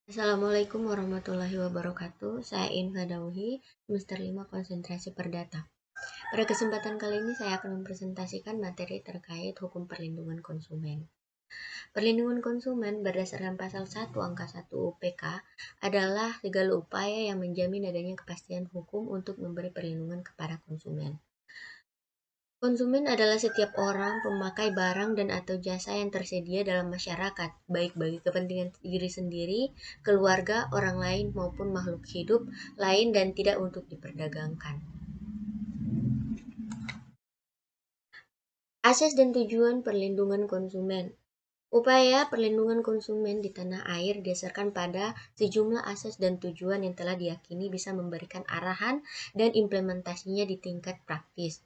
Assalamualaikum warahmatullahi wabarakatuh. Saya Infa Dauhi, semester 5 konsentrasi perdata. Pada kesempatan kali ini saya akan mempresentasikan materi terkait hukum perlindungan konsumen. Perlindungan konsumen berdasarkan pasal 1 angka 1 UPK adalah segala upaya yang menjamin adanya kepastian hukum untuk memberi perlindungan kepada konsumen. Konsumen adalah setiap orang pemakai barang dan atau jasa yang tersedia dalam masyarakat, baik bagi kepentingan diri sendiri, keluarga, orang lain, maupun makhluk hidup lain dan tidak untuk diperdagangkan. Asas dan tujuan perlindungan konsumen. Upaya perlindungan konsumen di tanah air didasarkan pada sejumlah asas dan tujuan yang telah diyakini bisa memberikan arahan dan implementasinya di tingkat praktis.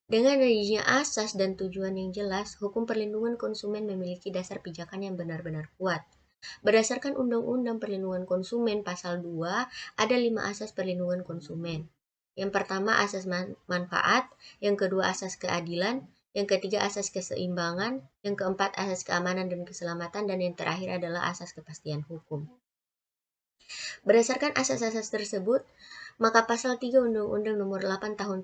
Dengan adanya asas dan tujuan yang jelas, hukum perlindungan konsumen memiliki dasar pijakan yang benar-benar kuat. Berdasarkan Undang-Undang Perlindungan Konsumen Pasal 2, ada 5 asas perlindungan konsumen. Yang pertama asas manfaat, yang kedua asas keadilan, yang ketiga asas keseimbangan, yang keempat asas keamanan dan keselamatan, dan yang terakhir adalah asas kepastian hukum. Berdasarkan asas-asas tersebut, maka pasal 3 Undang-Undang Nomor 8 tahun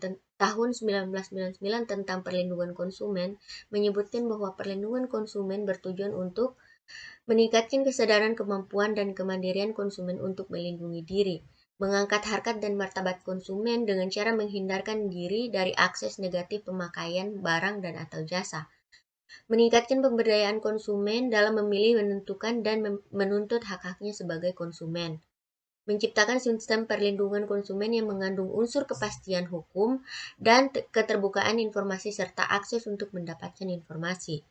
1999 tentang perlindungan konsumen menyebutkan bahwa perlindungan konsumen bertujuan untuk meningkatkan kesadaran, kemampuan, dan kemandirian konsumen untuk melindungi diri, mengangkat harkat dan martabat konsumen dengan cara menghindarkan diri dari akses negatif pemakaian barang dan atau jasa, meningkatkan pemberdayaan konsumen dalam memilih, menentukan, dan menuntut hak-haknya sebagai konsumen, menciptakan sistem perlindungan konsumen yang mengandung unsur kepastian hukum dan keterbukaan informasi serta akses untuk mendapatkan informasi,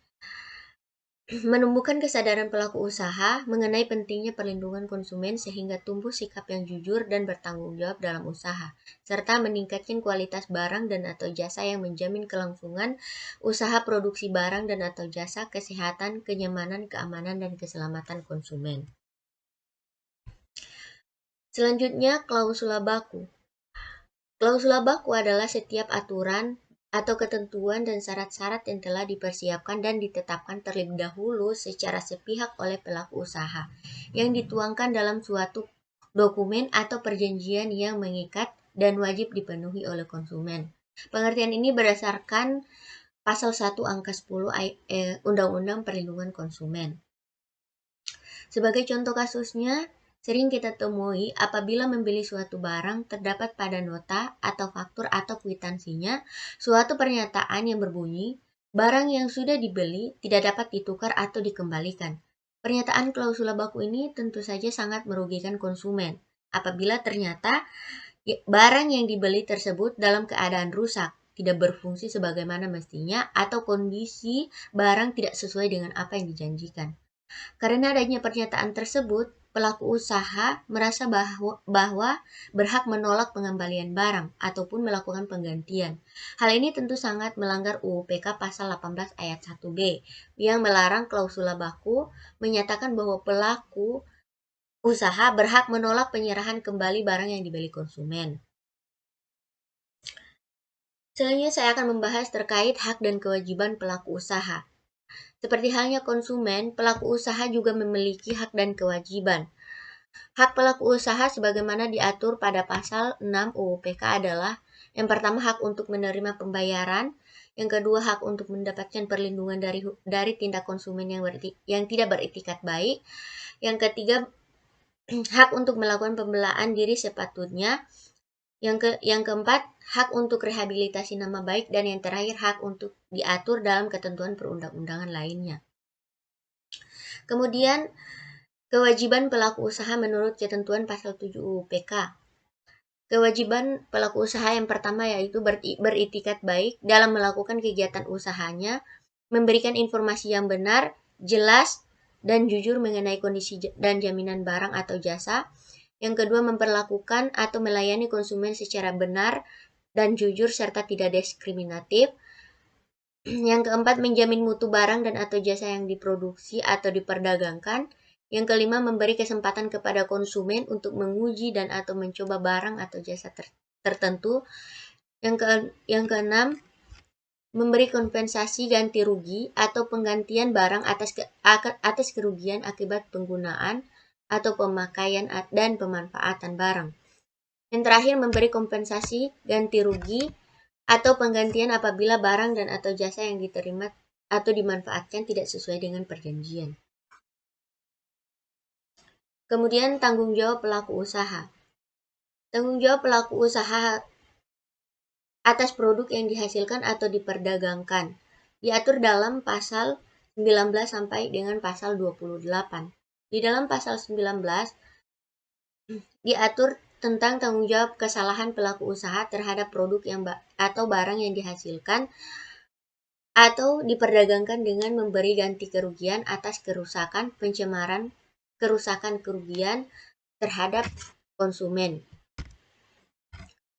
menumbuhkan kesadaran pelaku usaha mengenai pentingnya perlindungan konsumen sehingga tumbuh sikap yang jujur dan bertanggung jawab dalam usaha, serta meningkatkan kualitas barang dan atau jasa yang menjamin kelangsungan usaha produksi barang dan atau jasa, kesehatan, kenyamanan, keamanan, dan keselamatan konsumen. Selanjutnya, klausula baku. Klausula baku adalah setiap aturan atau ketentuan dan syarat-syarat yang telah dipersiapkan dan ditetapkan terlebih dahulu secara sepihak oleh pelaku usaha, yang dituangkan dalam suatu dokumen atau perjanjian yang mengikat dan wajib dipenuhi oleh konsumen. Pengertian ini berdasarkan pasal 1 angka 10 Undang-Undang Perlindungan Konsumen. Sebagai contoh kasusnya, sering kita temui apabila membeli suatu barang terdapat pada nota atau faktur atau kwitansinya suatu pernyataan yang berbunyi, barang yang sudah dibeli tidak dapat ditukar atau dikembalikan. Pernyataan klausula baku ini tentu saja sangat merugikan konsumen apabila ternyata barang yang dibeli tersebut dalam keadaan rusak, tidak berfungsi sebagaimana mestinya, atau kondisi barang tidak sesuai dengan apa yang dijanjikan. Karena adanya pernyataan tersebut, pelaku usaha merasa bahwa berhak menolak pengembalian barang ataupun melakukan penggantian. Hal ini tentu sangat melanggar UU PK pasal 18 ayat 1B yang melarang klausula baku, menyatakan bahwa pelaku usaha berhak menolak penyerahan kembali barang yang dibeli konsumen. Selanjutnya saya akan membahas terkait hak dan kewajiban pelaku usaha. Seperti halnya konsumen, pelaku usaha juga memiliki hak dan kewajiban. Hak pelaku usaha sebagaimana diatur pada pasal 6 UU PK adalah: yang pertama hak untuk menerima pembayaran, yang kedua hak untuk mendapatkan perlindungan dari tindak konsumen yang tidak beretikat baik, yang ketiga hak untuk melakukan pembelaan diri sepatutnya, yang keempat hak untuk rehabilitasi nama baik, dan yang terakhir hak untuk diatur dalam ketentuan perundang-undangan lainnya. Kemudian kewajiban pelaku usaha menurut ketentuan pasal 7 UU PK. Kewajiban pelaku usaha yang pertama yaitu beritikat baik dalam melakukan kegiatan usahanya, memberikan informasi yang benar, jelas, dan jujur mengenai kondisi dan jaminan barang atau jasa. Yang kedua, memperlakukan atau melayani konsumen secara benar dan jujur serta tidak diskriminatif. Yang keempat, menjamin mutu barang dan atau jasa yang diproduksi atau diperdagangkan. Yang kelima, memberi kesempatan kepada konsumen untuk menguji dan atau mencoba barang atau jasa tertentu. Yang keenam, memberi kompensasi ganti rugi atau penggantian barang atas kerugian akibat penggunaan atau pemakaian dan pemanfaatan barang. Yang terakhir, memberi kompensasi ganti rugi atau penggantian apabila barang dan atau jasa yang diterima atau dimanfaatkan tidak sesuai dengan perjanjian. Kemudian tanggung jawab pelaku usaha. Tanggung jawab pelaku usaha atas produk yang dihasilkan atau diperdagangkan diatur dalam pasal 19 sampai dengan pasal 28. Di dalam pasal 19 diatur tentang tanggung jawab kesalahan pelaku usaha terhadap produk atau barang yang dihasilkan atau diperdagangkan dengan memberi ganti kerugian atas kerusakan, pencemaran, kerugian terhadap konsumen.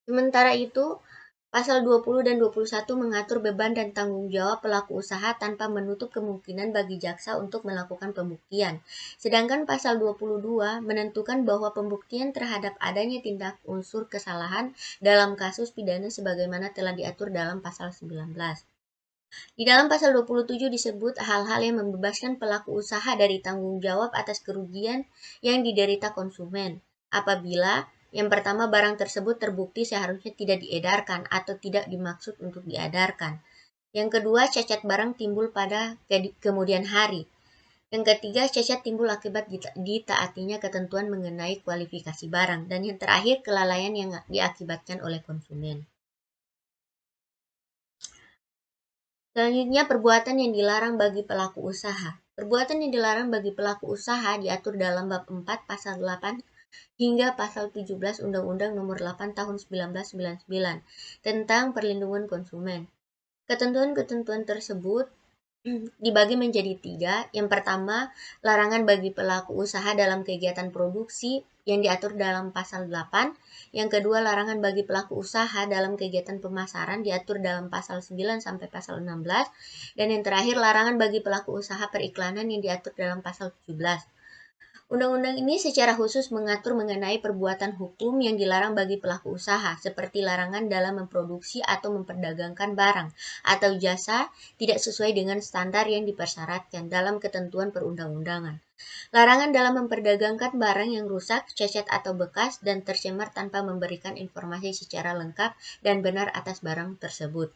Sementara itu, pasal 20 dan 21 mengatur beban dan tanggung jawab pelaku usaha tanpa menutup kemungkinan bagi jaksa untuk melakukan pembuktian. Sedangkan pasal 22 menentukan bahwa pembuktian terhadap adanya tindak unsur kesalahan dalam kasus pidana sebagaimana telah diatur dalam pasal 19. Di dalam pasal 27 disebut hal-hal yang membebaskan pelaku usaha dari tanggung jawab atas kerugian yang diderita konsumen. Apabila yang pertama, barang tersebut terbukti seharusnya tidak diedarkan atau tidak dimaksud untuk diedarkan. Yang kedua, cacat barang timbul pada kemudian hari. Yang ketiga, cacat timbul akibat ditaatinya ketentuan mengenai kualifikasi barang. Dan yang terakhir, kelalaian yang diakibatkan oleh konsumen. Selanjutnya, perbuatan yang dilarang bagi pelaku usaha. Perbuatan yang dilarang bagi pelaku usaha diatur dalam bab 4 pasal 8 hingga pasal 17 Undang-Undang Nomor 8 Tahun 1999 tentang perlindungan konsumen. Ketentuan-ketentuan tersebut dibagi menjadi 3. Yang pertama, larangan bagi pelaku usaha dalam kegiatan produksi yang diatur dalam pasal 8. Yang kedua, larangan bagi pelaku usaha dalam kegiatan pemasaran diatur dalam pasal 9 sampai pasal 16. Dan yang terakhir, larangan bagi pelaku usaha periklanan yang diatur dalam pasal 17. Undang-undang ini secara khusus mengatur mengenai perbuatan hukum yang dilarang bagi pelaku usaha, seperti larangan dalam memproduksi atau memperdagangkan barang atau jasa tidak sesuai dengan standar yang dipersyaratkan dalam ketentuan perundang-undangan. Larangan dalam memperdagangkan barang yang rusak, cacat atau bekas, dan tercemar tanpa memberikan informasi secara lengkap dan benar atas barang tersebut.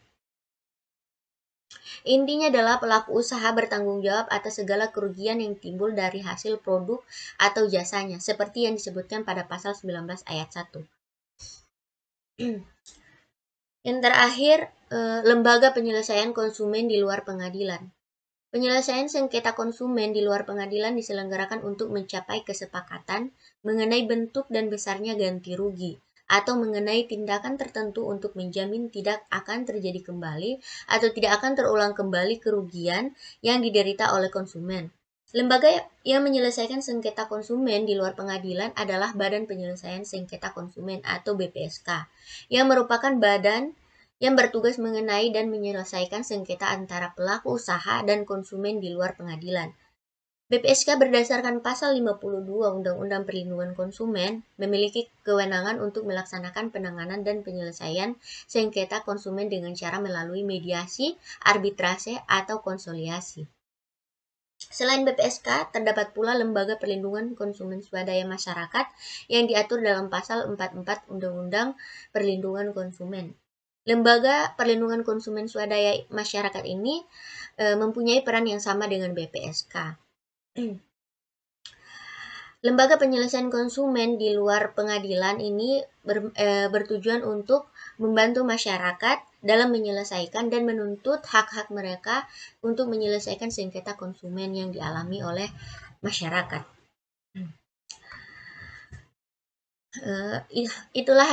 Intinya adalah pelaku usaha bertanggung jawab atas segala kerugian yang timbul dari hasil produk atau jasanya, seperti yang disebutkan pada pasal 19 ayat 1. Yang terakhir, lembaga penyelesaian konsumen di luar pengadilan. Penyelesaian sengketa konsumen di luar pengadilan diselenggarakan untuk mencapai kesepakatan mengenai bentuk dan besarnya ganti rugi, atau mengenai tindakan tertentu untuk menjamin tidak akan terjadi kembali atau tidak akan terulang kembali kerugian yang diderita oleh konsumen. Lembaga yang menyelesaikan sengketa konsumen di luar pengadilan adalah Badan Penyelesaian Sengketa Konsumen atau BPSK, yang merupakan badan yang bertugas mengenai dan menyelesaikan sengketa antara pelaku usaha dan konsumen di luar pengadilan. BPSK berdasarkan pasal 52 Undang-Undang Perlindungan Konsumen memiliki kewenangan untuk melaksanakan penanganan dan penyelesaian sengketa konsumen dengan cara melalui mediasi, arbitrase, atau konsiliasi. Selain BPSK, terdapat pula Lembaga Perlindungan Konsumen Swadaya Masyarakat yang diatur dalam pasal 44 Undang-Undang Perlindungan Konsumen. Lembaga Perlindungan Konsumen Swadaya Masyarakat ini mempunyai peran yang sama dengan BPSK. Lembaga penyelesaian konsumen di luar pengadilan ini bertujuan untuk membantu masyarakat dalam menyelesaikan dan menuntut hak-hak mereka untuk menyelesaikan sengketa konsumen yang dialami oleh masyarakat. Itulah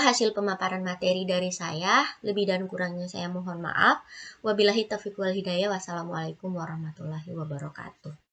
hasil pemaparan materi dari saya. Lebih dan kurangnya saya mohon maaf. Wabillahi taufiq wal hidayah. Wassalamualaikum warahmatullahi wabarakatuh.